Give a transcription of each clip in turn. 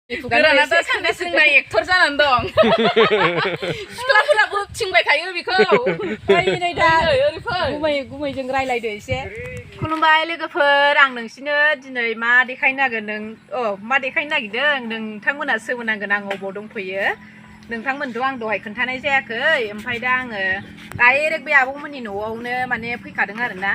गोराना दा सानदे जोंना एक्टर जानानै दं सिख्लाफोराबो थिंबाय थायो बेखौ नै दा गुमैजों रायलायदो एसे खुलुमबाय लोगोफोर आं नोंसिनो दिनै मा देखायनो नागिरदों मा देखायनो नागिरदों नोंथांमोना सोमोनांगोन आं अबाव दंफैयो नोंथांमोनथ' आं दहाय खोन्थानाय जायाखै ओमफ्राय दा आङो डाइरेक्ट बे आब'मोननि न'आवनो माने फैखादों आरोना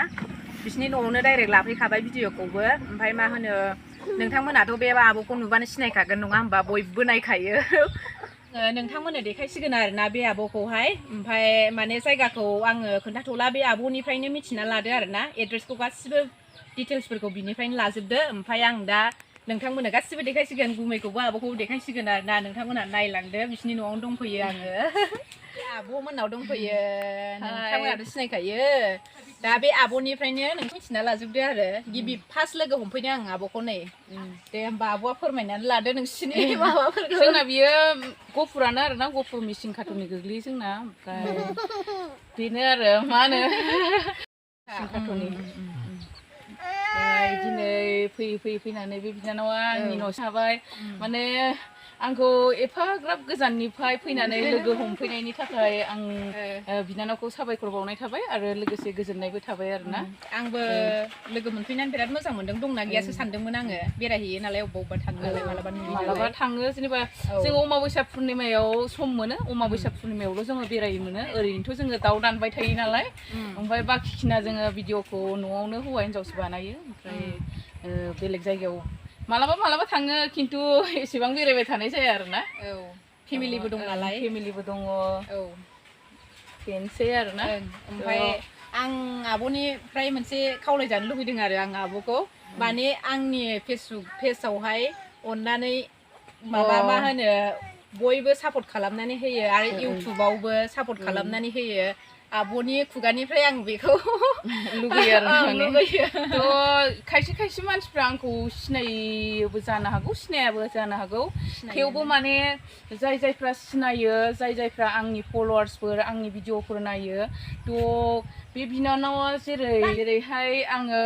बिसिनि न'आवनो डाइरेक्ट लाफैखाबाय भिडिअ'खौबो ओमफ्राय मा होनो नोंथांमोनाथ' बे आब'खौ नुबानो सिनायखागोन नङा होमबा बयबो नायखायो नोंथांमोननो देखायसिगोन आरोना बे आब'खौहाय ओमफ्राय माने जायगाखौ आङो खोन्थाथ'ला बे आब'निफ्रायनो मिथिना लादो आरोना एड्रेसखौ गासिबो डिटेल्सफोरखौ बिनिफ्रायनो लाजोबदो ओमफ्राय आं दा नोंथांमोननो गासिबो देखायसिगोन गुमैखौबो आब'खौबो देखायसिगोन आरोना नोंथांमोना नायलांदो बिसिनि न'आवनो दंफैयो आङो आब'मोननाव दंफैयो नोंथांमोनाथ' सिनायखायो दा बे आब'निफ्रायनो नों मिथिना लाजोबदो आरो गिबि फार्स्ट लोगो हमफैदों आं आब'खौ नै दे होमबा आब'आ फोरमायनानै लादो नोंसिनि माबाफोरखौ जोंना बियो गफुरानो आरोना गफुर मिसिं खाथुननि गोग्लैयो जोंना ओमफ्राय बेनो आरो मा होनो मिसिं खाथुननि दिनै फैनानै बे बिनानावा आंनि न'आव थाबाय माने आंखौ एफाग्राब गोजाननिफ्राय फैनानै लोगो हमफैनायनि थाखाय आं बिनानावखौ साबायखर बावनाय थाबाय आरो लोगोसे गोजोननायबो थाबाय आरोना आंबो लोगो मोनफैनानै बिराद मोजां मोनदों दंना गैयासो सानदोंमोन आङो बेरायहैयो नालाय अबेबा थाङो नालाय मालाबा थाङो जेनेबा जोङो अमाबैसा पुर्निमायाव सम मोनो अमाबैसा पुर्निमायावल' जोङो बेरायनो मोनो ओरैनोथ' जोङो दाउ दानबाय थायो नालाय ओमफ्राय बाखिखिना जोङो भिडिअखौ न'आवनो हौवा हिन्जावसो बानायो ओमफ्राय बेलेग जायगायाव मालाबा थाङो खिन्थु एसेबां बेरायबाय थानाय जाया आरोना फेमिलिबो दं नालाय फेमिलिबो दङ बेनोसै आरोना ओमफ्राय आं आब'निफ्राय मोनसे खावलायजानो लुबैदों आरो आं आब'खौ माने आंनि फेसबुक पेजआवहाय अननानै माबा मा होनो बयबो सापर्ट खालामनानै होयो आरो इउटुबावबो सापर्ट खालामनानै होयो आब'नि खुगानिफ्राय आं बेखौ लुगैयो आरो लुगैयो थ' खायसे मानसिफ्रा आंखौ सिनायोबो जानो हागौ सिनायाबो जानो हागौ थेवबो माने जायफ्रा सिनायो जायफ्रा आंनि फल'वार्सफोर आंनि भिडिअफोर नायो थ' बे बिनानावा जेरैहाय आङो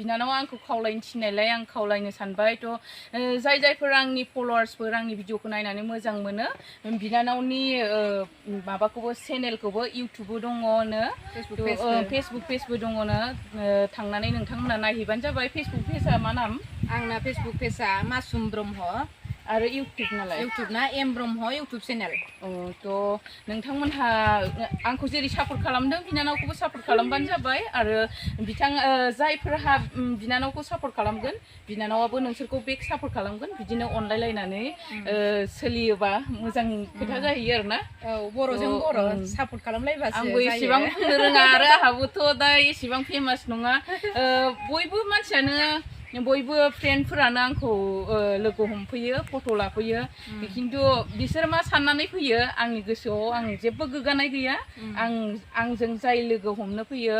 बिनानावा आंखौ खावलायनो थिननायलाय आं खावलायनो सानबाय थ' जायफोर आंनि फल'वार्सफोर आंनि भिडिअखौ नायनानै मोजां मोनो बिनानावनि माबाखौबो चेनेलखौबो इउटुबबो दङनो फेसबुक पेजबो दङनो थांनानै नोंथांमोना नायहैबानो जाबाय फेसबुक पेजआ मा नाम आंना फेसबुक पेजआ मासुम ब्रह्म आरो इउटुब नालाय इउटुब ना एम ब्रह्म इउटुब चेनेल थ' नोंथांमोनहा आंखौ जेरै सापर्ट खालामदों बिनानावखौबो सापर्ट खालामबानो जाबाय आरो जायफोरहा बिनानावखौ सापर्ट खालामगोन बिनानावाबो नोंसोरखौ बेक सापर्ट खालामगोन बिदिनो अनलायलायनानै सोलियोबा मोजां खोथा जाहैयो आरोना बर'जों बर' सापर्ट खालामलायबासो आंबो एसेबां बुंनो रोङा आरो आंहाबोथ' दा एसेबां फेमास नङा बयबो मानसियानो बयबो फ्रेन्डफोरानो आंखौ लोगो हमफैयो फट' लाफैयो खिन्थु बिसोर मा साननानै फैयो आंनि गोसोआव आं जेबो गोग्गानाय गैया आंजों जाय लोगो हमनो फैयो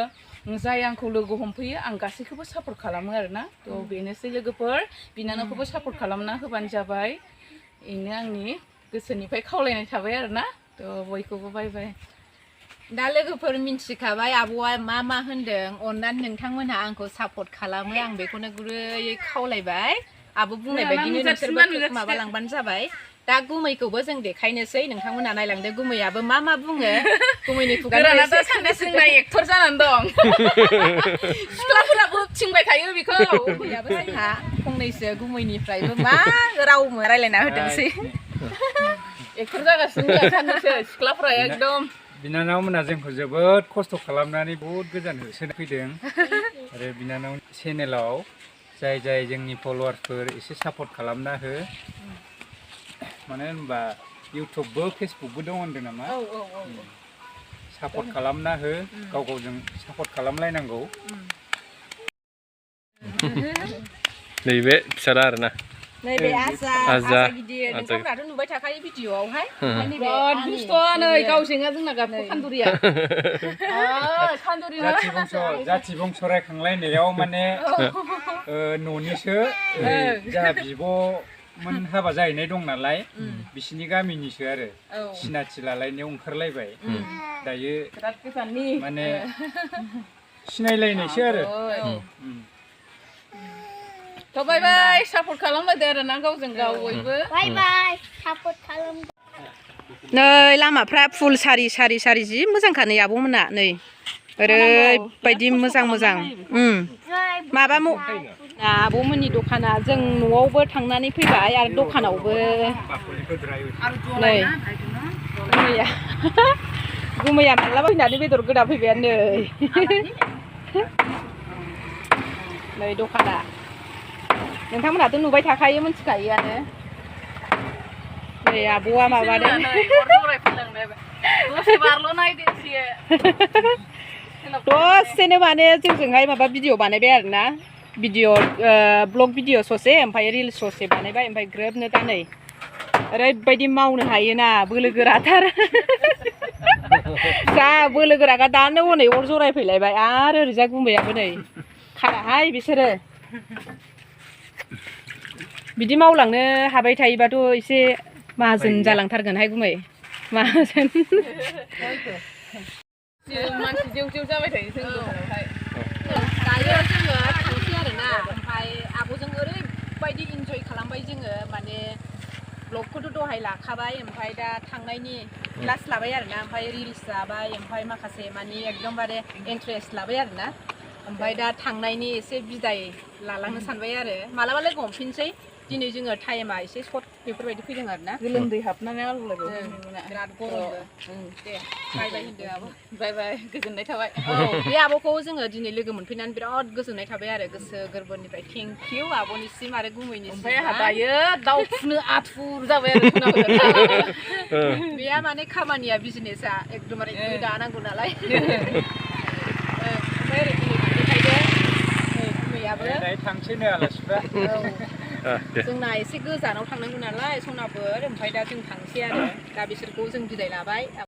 जाय आंखौ लोगो हमफैयो आं गासैखौबो सापर्ट खालामो आरोना थ' बेनोसै लोगोफोर बिनानावखौबो सापर्ट खालामना होबानो जाबाय बेनो आंनि गोसोनिफ्राय खावलायनाय थाबाय आरोना थ' बयखौबो बाय बाय दा लोगोफोर मिन्थिखाबाय आब'आ मा होनदों अननानै नोंथांमोनहा आंखौ सापर्ट खालामो आं बेखौनो गुरैयै खावलायबाय आब' बुंनाय बायदिनो नोंसोरबो माबालांबानो जाबाय दा गुमैखौबो जों देखायनोसै नोंथांमोना नायलांदो गुमैयाबो मा बुङो गुमैनि खुगानिफ्राय दा सानदे जोंना एक्टर जानानै दं सिख्लाफोराबो थिंबाय थायो बेखौ गुमैयाबो जोंहा फंनैसो गुमैनिफ्रायबो मा राव रायलायना होदोंसै एक्टर जागासिनो साननैसो सिख्लाफोरा एकदम बिनानावमोना जोंखौ जोबोद खस्थ' खालामनानै बहुद गोजान होसोनो फैदों आरो बिनानाव चेनेलाव जाय जोंनि फल'वार्सफोर एसे सापर्ट खालामना हो मानो होनबा इउटुबबो फेसबुकबो दं होनदों नामा सापर्ट खालामना हो गावजों सापर्ट खालामलायनांगौ नैबे फिसाला आरोना नैबे आजा गिदिर नोंथांफ्राथ' नुबाय थाखायो भिडिअआवहाय दुस्थ' नै गावजेङा जोंना गाबखौ खान्दुरिया जाथि बंस रायखांलायनायाव माने न'निसो जाहा बिब'मोन हाबा जाहैनाय दं नालाय बिसिनि गामिनिसो आरो सिनाथि लालायनायाव ओंखारलायबाय दायो माने सिनायलायनायसो आरो थ' बाय बाय सापर्ट खालामलायदो आरो ना गावजों गाव बयबो बाय बाय सापर्ट खालाम नै लामाफ्रा फुल सारि सारि सारि जि मोजांखा नै आब'मोना नै ओरैबायदि मोजां मोजां माबा आब'मोननि दखाना जों न'आवबो थांनानै फैबाय आरो दखानावबो नै गुमैया मालाबा फैनानै बेदर गोदा फैबायानो नै दखाना नोंथांमोनाथ' नुबाय थाखायो मिथिखायोआनो नै आब'आ माबादों दसेनो माने जोंजोंहाय माबा भिडिअ बानायबाय आरो ना भिडिअ ब्लग भिडिअ ससे ओमफ्राय रिल्स ससे बानायबाय ओमफ्राय ग्रोबनो दा नै ओरैबायदि मावनो हायोना बोलो गोराथार जा बोलो गोराखा दानो हनै अर जरायफैलायबाय आरो ओरैजा गुमैयाबो नै खाराहाय बिसोरो बिदि मावलांनो हाबाय थायोबाथ' एसे माहाजोन जालांथारगोनहाय गुमै माहाजोन मानसि जेव जेव जाबाय थायो जों दखानावहाय दायो जोङो थांसै आरोना ओमफ्राय आब'जों ओरैबायदि इन्जय खालामबाय जोङो माने ब्लगखौथ' दहाय लाखाबाय ओमफ्राय दा थांनायनि क्लास लाबाय आरोना ओमफ्राय रिल्स लाबाय ओमफ्राय माखासे माने एकदमबारे इन्ट्रेस्ट लाबाय आरोना ओमफ्राय दा थांनायनि एसे बिदाय लालांनो सानबाय आरो मालाबा लोगो हमफिनसै दिनै जोङो टाइमा एसे सर्ट बेफोरबायदि फैदों आरोना गोलोमदै हाबनानै आलौलायबाय बिराद गरमबो दे बाय बाय होनदो आब' बाय बाय गोजोननाय थाबाय औ बे आब'खौ जोङो दिनै लोगो मोनफैनानै बिराद गोजोननाय थाबाय आरो गोसो गोरबोनिफ्राय थेंक इउ आब'निसिम आरो गुमैनिसिम ओमफ्राय आंहा दायो दाउ फुनो आथुर जाबाय आरो बेया माने खामानिया बिजनेसा एकदमबारे दानांगौ नालाय ओमफ्राय ओरै गुमैयाबो थांसैनो आलासिफ्रा जोंना एसे गोजानाव थांनांगौ नालाय सनापुर ओमफ्राय दा जों थांसै आरो दा बिसोरखौ जों बिदाय लाबाय